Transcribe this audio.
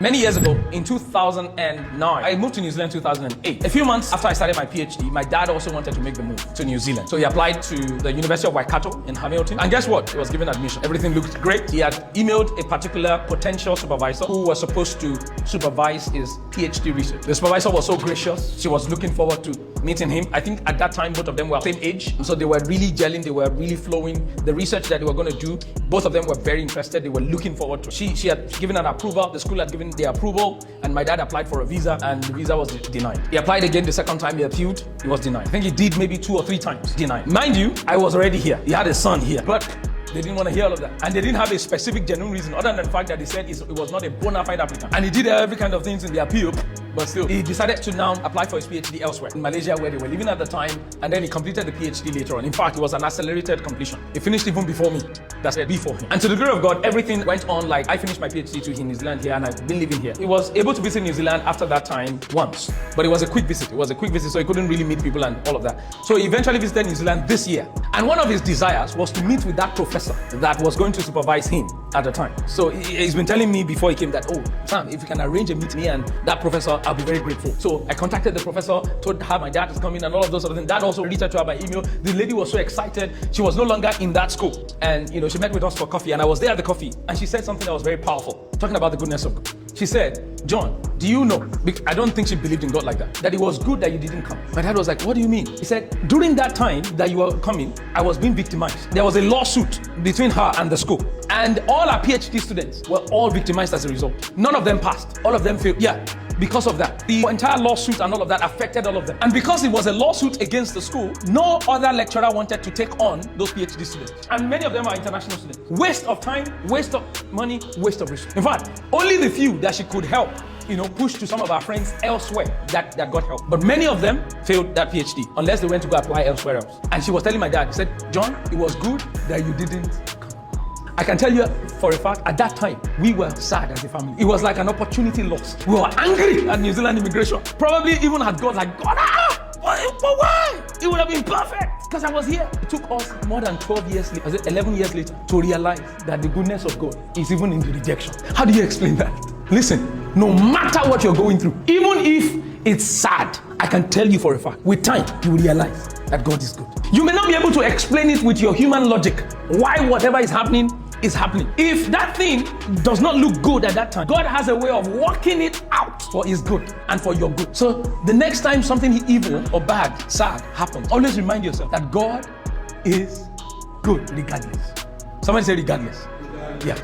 Many years ago, in 2009, I moved to New Zealand in 2008. A few months after I started my PhD, my dad also wanted to make the move to New Zealand. So he applied to the University of Waikato in Hamilton. And guess what? He was given admission. Everything looked great. He had emailed a particular potential supervisor who was supposed to supervise his PhD research. The supervisor was so gracious. She was looking forward to meeting him. I think at that time, both of them were same age. So they were really gelling. They were really flowing. The research that they were going to do, both of them were very interested. They were looking forward to it. She had given an approval. The school had given the approval, and my dad applied for a visa, and the visa was denied. He applied again the second time. He appealed. It was denied. I think he did maybe 2 or 3 times. Denied. Mind you, I was already here. He had a son here, but they didn't want to hear all of that. And they didn't have a specific, genuine reason other than the fact that they said it was not a bona fide applicant. And he did every kind of things in the appeal, but still, he decided to now apply for his PhD elsewhere, in Malaysia, where they were living at the time, and then he completed the PhD later on. In fact, it was an accelerated completion. He finished even before me. That's it, before him. And to the glory of God, everything went on like I finished my PhD too in New Zealand here, and I've been living here. He was able to visit New Zealand after that time once, but it was a quick visit. So he couldn't really meet people and all of that. So he eventually visited New Zealand this year. And one of his desires was to meet with that professor that was going to supervise him at the time. So he's been telling me before he came that, oh, Sam, if you can arrange a meet me and that professor, I'll be very grateful. So I contacted the professor, told her my dad is coming and all of those other things. Dad also reached out to her by email. The lady was so excited. She was no longer in that school. And, she met with us for coffee, and I was there at the coffee. And she said something that was very powerful, talking about the goodness of God. She said, John, do you know, I don't think she believed in God like that it was good that you didn't come. My dad was like, what do you mean? He said, during that time that you were coming, I was being victimized. There was a lawsuit between her and the school. And all our PhD students were all victimized as a result. None of them passed. All of them failed. Yeah. Because of that, the entire lawsuit and all of that affected all of them. And because it was a lawsuit against the school, no other lecturer wanted to take on those PhD students. And many of them are international students. Waste of time, waste of money, waste of resources. In fact, only the few that she could help, push to some of our friends elsewhere that got help. But many of them failed that PhD unless they went to go apply elsewhere else. And she was telling my dad, he said, John, it was good that you didn't come. I can tell you for a fact, at that time, we were sad as a family. It was like an opportunity lost. We were angry at New Zealand immigration. Probably even at God, like, God, but why? It would have been perfect because I was here. It took us more than 12 years later, 11 years later, to realize that the goodness of God is even in the rejection. How do you explain that? Listen, no matter what you're going through, even if it's sad, I can tell you for a fact, with time, you will realize that God is good. You may not be able to explain it with your human logic, why whatever is happening is happening. If that thing does not look good at that time, God has a way of working it out for his good and for your good. So the next time something evil or bad, sad happens, always remind yourself that God is good regardless. Somebody say regardless. Yeah.